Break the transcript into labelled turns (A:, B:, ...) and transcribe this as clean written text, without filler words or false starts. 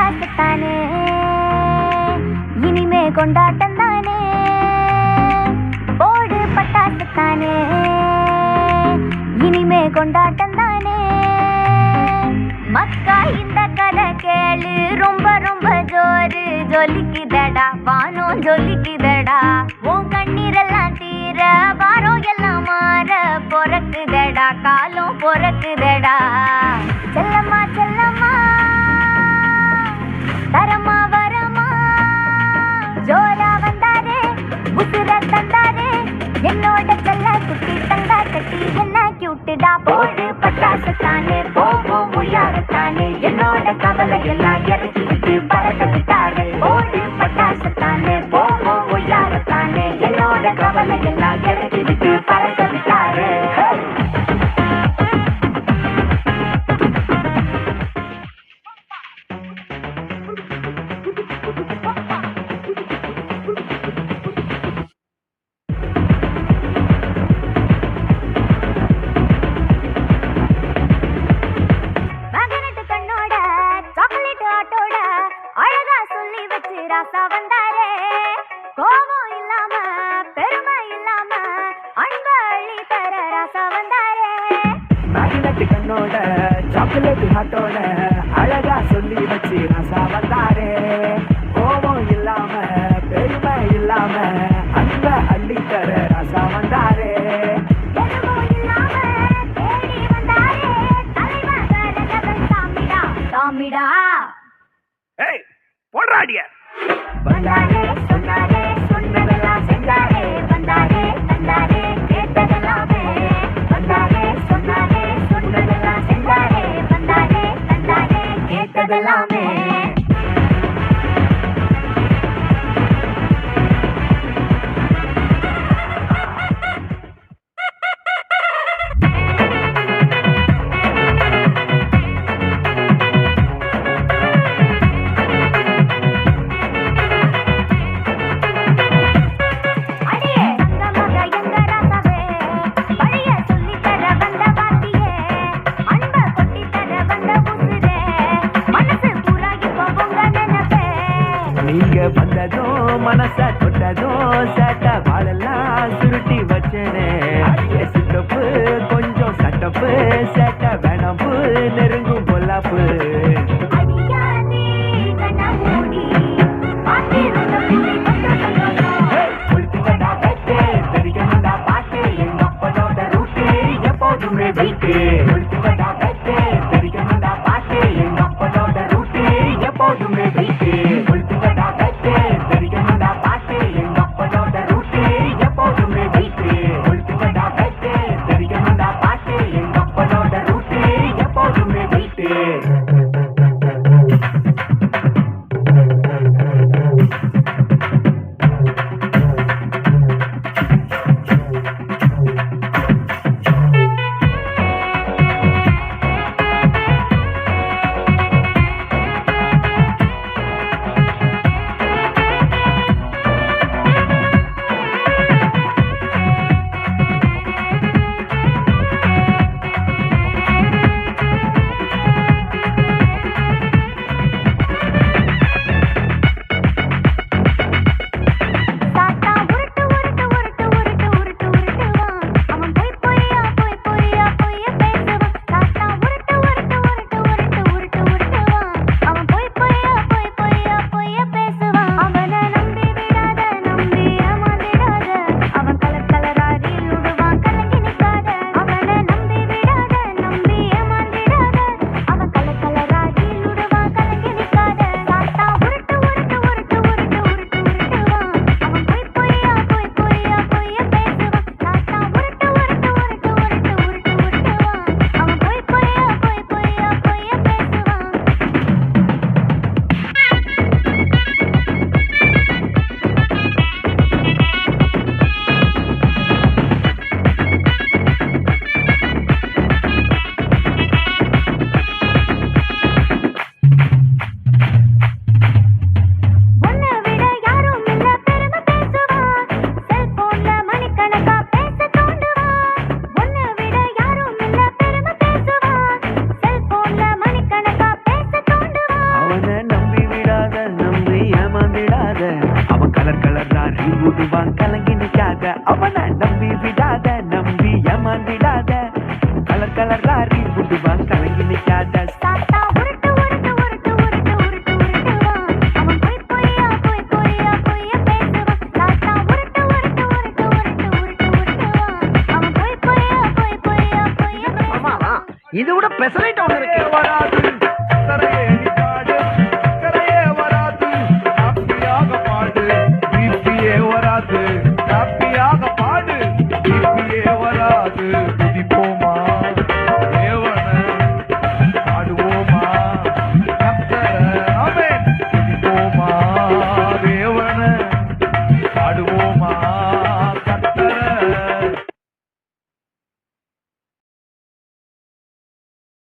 A: பட்டாசு தானே, இனிமே கொண்டாட்டம் தானே. போடு பட்டாசு தானே, இனிமே கொண்டாட்டம் தானே. மக்கா இந்த கதை கேளு, ரொம்ப ரொம்ப ஜோரு. ஜொலிக்குதடா வானம் ஜொலிக்குதடா, உன் கண்ணீரெல்லாம் தீர வாரம் எல்லாம் மாற பொறக்குதடா காலம் பொறக்குதடா. செல்லம்மா செல்லம்மா தரமா வரமா, ஜோரா வந்தாரே உசுர தந்தாரே, என்னோட செல்ல குட்டி தங்கா கட்டி என்ன கியூட்டுடா. போடு பட்டாசு தானே, போவோம் உயரத்தானே, என்னோட கவலை எல்லாம் இறக்கி விட்டு பறக்க விட்டாரே. போடு பட்டாசு தானே, போவோம் உயரத்தானே, என்னோட கவலை எல்லாம் இறக்கி விட்டு பறக்க விட்டாரே. ராசா வந்தாரே, கோபம் இல்லாம பெருமை இல்லாம அன்ப அள்ளி தர ராசா வந்தாரே.
B: மேக்னெட் கண்ணோட சாக்லேட் ஹாட்டோட அழகா சொல்லி வச்சு ராசா வந்தாரே. கோபம் இல்லாம பெருமை இல்லாம அன்ப அள்ளி தர ராசா வந்தாரே. போடுறாடிய
A: வந்தாரே சொன்னாரே, சொன்னதெல்லாம் செஞ்சாரே. வந்தாரே தந்தாரே, கேட்டதெல்லாமே. வந்தாரே சொன்னாரே, சொன்னதெல்லாம் செஞ்சாரே. வந்தாரே தந்தாரே, கேட்டதெல்லாமே.
B: நீங்க வந்ததும் மனச தொட்டதும் சேட்ட வாழெல்லாம் சுருட்டி வச்சனே. சிட்டப்பு கொஞ்சம் சட்டப்பு, சேட்ட வேணாப்பு நெருங்கும் பொல்லாப்பு. பாட்டு எங்க அப்பனோட ரூட்டு எப்போதுமே வெயிட்டு. பாட்டு எங்க அப்பனோட ரூட்டு எப்போதுமே வெயிட்டு. விடாத கலர் கலரா ரீ புட்டுவான் கலங்கி நிக்காத
A: தாத்தா உருட்டு உருட்டு உருட்டு உருட்டு உருட்டு உருட்டுவான் அவன் பொய் பொய்யா பேசுவான் தாத்தா உருட்டு உருட்டு உருட்டு உருட்டு உருட்டு உருட்டுவான் அவன் பொய் பொய்யா பேசுவான்
C: இது விட பெசலைட் ஒன்று இருக்கு
B: வராது